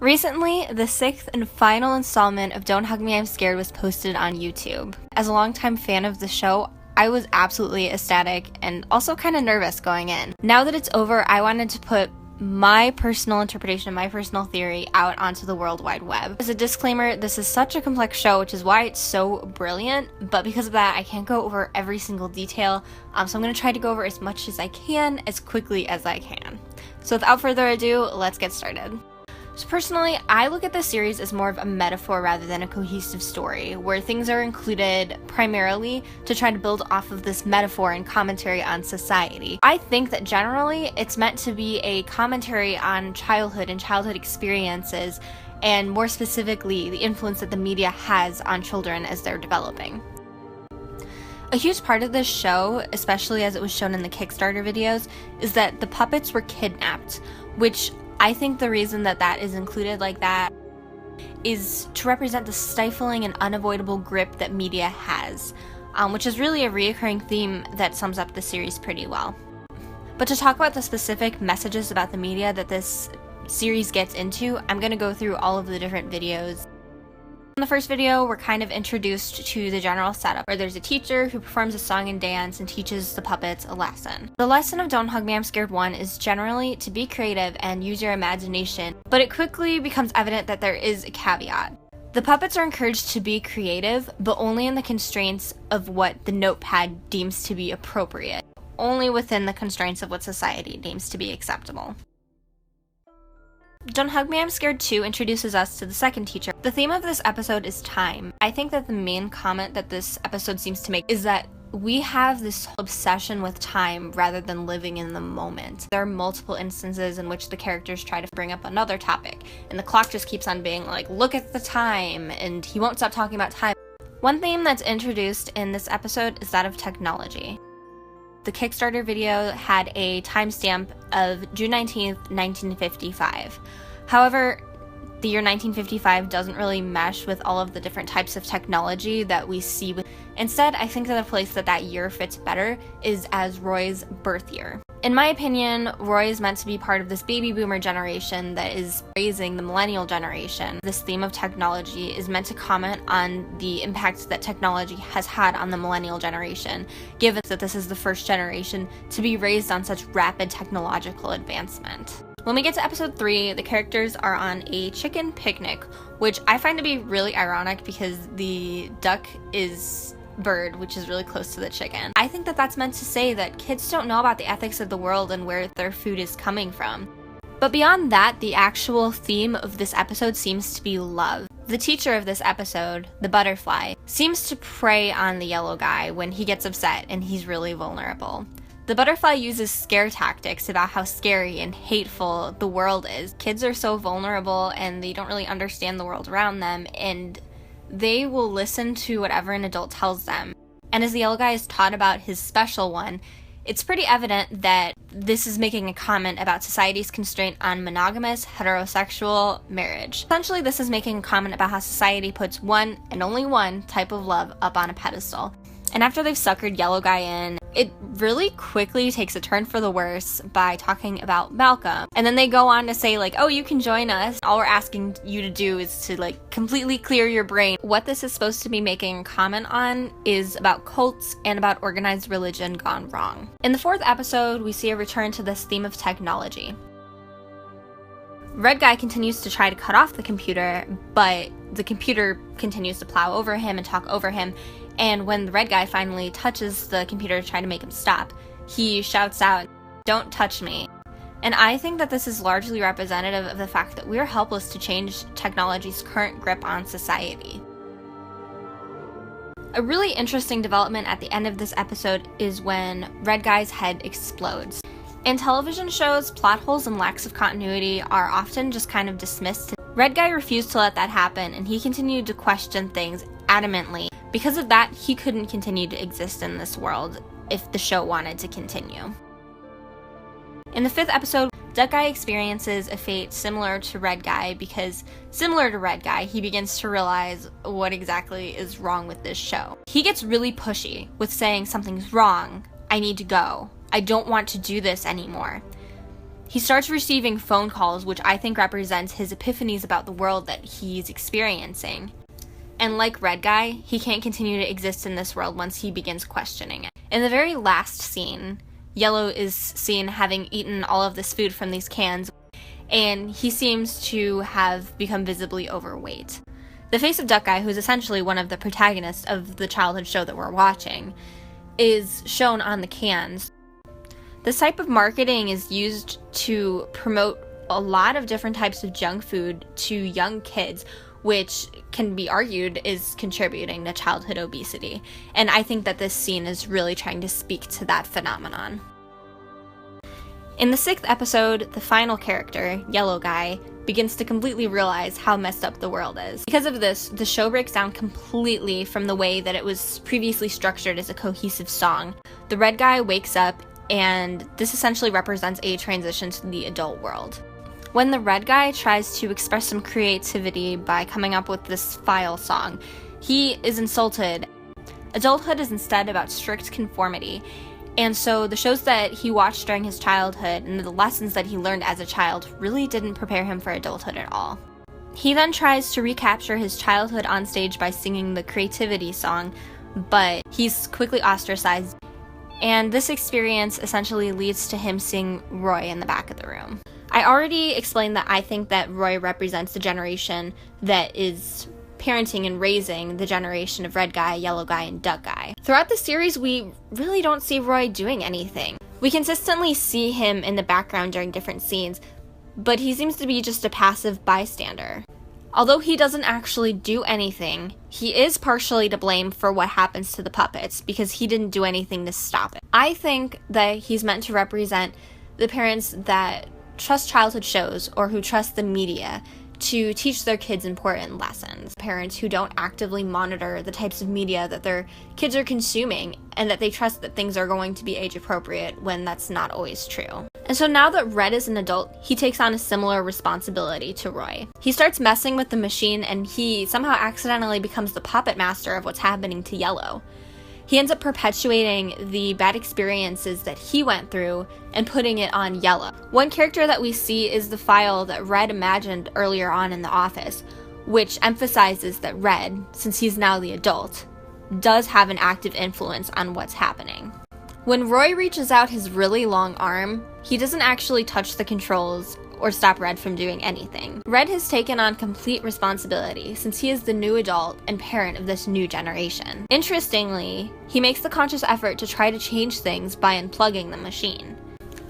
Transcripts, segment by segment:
Recently, the 6th and final installment of Don't Hug Me, I'm Scared was posted on YouTube. As a longtime fan of the show, I was absolutely ecstatic and also kind of nervous going in. Now that it's over, I wanted to put my personal interpretation, my personal theory out onto the World Wide Web. As a disclaimer, this is such a complex show, which is why it's so brilliant, but because of that, I can't go over every single detail, so I'm going to try to go over as much as I can, as quickly as I can. So without further ado, let's get started. So personally, I look at this series as more of a metaphor rather than a cohesive story, where things are included primarily to try to build off of this metaphor and commentary on society. I think that generally it's meant to be a commentary on childhood and childhood experiences, and more specifically, the influence that the media has on children as they're developing. A huge part of this show, especially as it was shown in the Kickstarter videos, is that the puppets were kidnapped, which I think the reason that that is included like that is to represent the stifling and unavoidable grip that media has, which is really a reoccurring theme that sums up the series pretty well. But to talk about the specific messages about the media that this series gets into, I'm going to go through all of the different videos. In the first video, we're kind of introduced to the general setup, where there's a teacher who performs a song and dance and teaches the puppets a lesson. The lesson of Don't Hug Me, I'm Scared 1 is generally to be creative and use your imagination, but it quickly becomes evident that there is a caveat. The puppets are encouraged to be creative, but only in the constraints of what the notepad deems to be appropriate, only within the constraints of what society deems to be acceptable. Don't Hug Me, I'm Scared 2 introduces us to the second teacher. The theme of this episode is time. I think that the main comment that this episode seems to make is that we have this obsession with time rather than living in the moment. There are multiple instances in which the characters try to bring up another topic, and the clock just keeps on being like, look at the time, and he won't stop talking about time. One theme that's introduced in this episode is that of technology. The Kickstarter video had a timestamp of June 19th, 1955. However, the year 1955 doesn't really mesh with all of the different types of technology that we see. Instead, I think that the place that that year fits better is as Roy's birth year. In my opinion, Roy is meant to be part of this baby boomer generation that is raising the millennial generation. This theme of technology is meant to comment on the impact that technology has had on the millennial generation, given that this is the first generation to be raised on such rapid technological advancement. When we get to episode 3, the characters are on a chicken picnic, which I find to be really ironic because the duck is bird, which is really close to the chicken. I think that that's meant to say that kids don't know about the ethics of the world and where their food is coming from. But beyond that, the actual theme of this episode seems to be love. The teacher of this episode, the butterfly, seems to prey on the yellow guy when he gets upset and he's really vulnerable. The butterfly uses scare tactics about how scary and hateful the world is. Kids are so vulnerable and they don't really understand the world around them, and they will listen to whatever an adult tells them. And as the yellow guy is taught about his special one, it's pretty evident that this is making a comment about society's constraint on monogamous, heterosexual marriage. Essentially, this is making a comment about how society puts one and only one type of love up on a pedestal. And after they've suckered yellow guy in, it really quickly takes a turn for the worse by talking about Malcolm. And then they go on to say like, oh, you can join us. All we're asking you to do is to like completely clear your brain. What this is supposed to be making a comment on is about cults and about organized religion gone wrong. In the 4th episode, we see a return to this theme of technology. Red guy continues to try to cut off the computer, but the computer continues to plow over him and talk over him. And when the red guy finally touches the computer to try to make him stop, he shouts out, "Don't touch me." And I think that this is largely representative of the fact that we're helpless to change technology's current grip on society. A really interesting development at the end of this episode is when Red Guy's head explodes. In television shows, plot holes and lacks of continuity are often just kind of dismissed. Red Guy refused to let that happen, and he continued to question things adamantly. Because of that, he couldn't continue to exist in this world if the show wanted to continue. In the 5th episode, Duck Guy experiences a fate similar to Red Guy because, similar to Red Guy, he begins to realize what exactly is wrong with this show. He gets really pushy with saying something's wrong, I need to go, I don't want to do this anymore. He starts receiving phone calls, which I think represents his epiphanies about the world that he's experiencing. And like Red Guy, he can't continue to exist in this world once he begins questioning it. In the very last scene, Yellow is seen having eaten all of this food from these cans, and he seems to have become visibly overweight. The face of Duck Guy, who's essentially one of the protagonists of the childhood show that we're watching, is shown on the cans. This type of marketing is used to promote a lot of different types of junk food to young kids, which can be argued is contributing to childhood obesity. And I think that this scene is really trying to speak to that phenomenon. In the 6th episode, the final character, Yellow Guy, begins to completely realize how messed up the world is. Because of this, the show breaks down completely from the way that it was previously structured as a cohesive song. The Red Guy wakes up, and this essentially represents a transition to the adult world. When the Red Guy tries to express some creativity by coming up with this file song, he is insulted. Adulthood is instead about strict conformity, and so the shows that he watched during his childhood and the lessons that he learned as a child really didn't prepare him for adulthood at all. He then tries to recapture his childhood on stage by singing the creativity song, but he's quickly ostracized, and this experience essentially leads to him seeing Roy in the back of the room. I already explained that I think that Roy represents the generation that is parenting and raising the generation of Red Guy, Yellow Guy, and Duck Guy. Throughout the series, we really don't see Roy doing anything. We consistently see him in the background during different scenes, but he seems to be just a passive bystander. Although he doesn't actually do anything, he is partially to blame for what happens to the puppets because he didn't do anything to stop it. I think that he's meant to represent the parents that trust childhood shows or who trust the media to teach their kids important lessons. Parents who don't actively monitor the types of media that their kids are consuming and that they trust that things are going to be age appropriate when that's not always true. And so now that Red is an adult, he takes on a similar responsibility to Roy. He starts messing with the machine and he somehow accidentally becomes the puppet master of what's happening to Yellow. He ends up perpetuating the bad experiences that he went through and putting it on Yellow. One character that we see is the file that Red imagined earlier on in the office, which emphasizes that Red, since he's now the adult, does have an active influence on what's happening. When Roy reaches out his really long arm, he doesn't actually touch the controls or stop Red from doing anything. Red has taken on complete responsibility since he is the new adult and parent of this new generation. Interestingly, he makes the conscious effort to try to change things by unplugging the machine.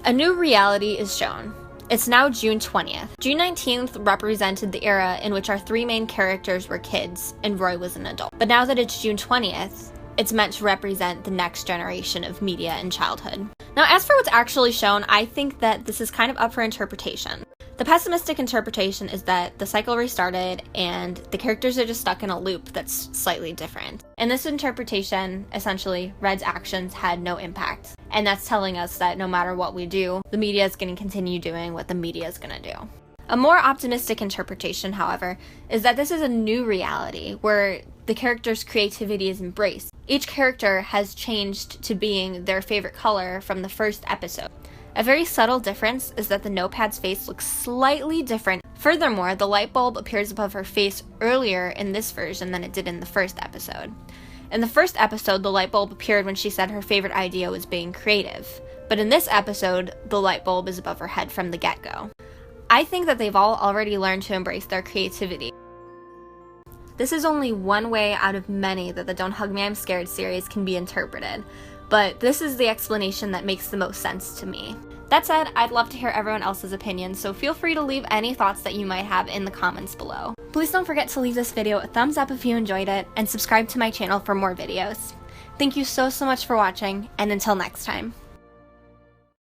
A new reality is shown. It's now June 20th. June 19th represented the era in which our 3 main characters were kids and Roy was an adult. But now that it's June 20th, it's meant to represent the next generation of media and childhood. Now, as for what's actually shown, I think that this is kind of up for interpretation. The pessimistic interpretation is that the cycle restarted and the characters are just stuck in a loop that's slightly different. In this interpretation, essentially, Red's actions had no impact. And that's telling us that no matter what we do, the media is going to continue doing what the media is going to do. A more optimistic interpretation, however, is that this is a new reality where the character's creativity is embraced. Each character has changed to being their favorite color from the first episode. A very subtle difference is that the notepad's face looks slightly different. Furthermore, the light bulb appears above her face earlier in this version than it did in the first episode. In the first episode, the light bulb appeared when she said her favorite idea was being creative. But in this episode, the light bulb is above her head from the get-go. I think that they've all already learned to embrace their creativity. This is only one way out of many that the Don't Hug Me, I'm Scared series can be interpreted, but this is the explanation that makes the most sense to me. That said, I'd love to hear everyone else's opinions, so feel free to leave any thoughts that you might have in the comments below. Please don't forget to leave this video a thumbs up if you enjoyed it, and subscribe to my channel for more videos. Thank you so much for watching, and until next time.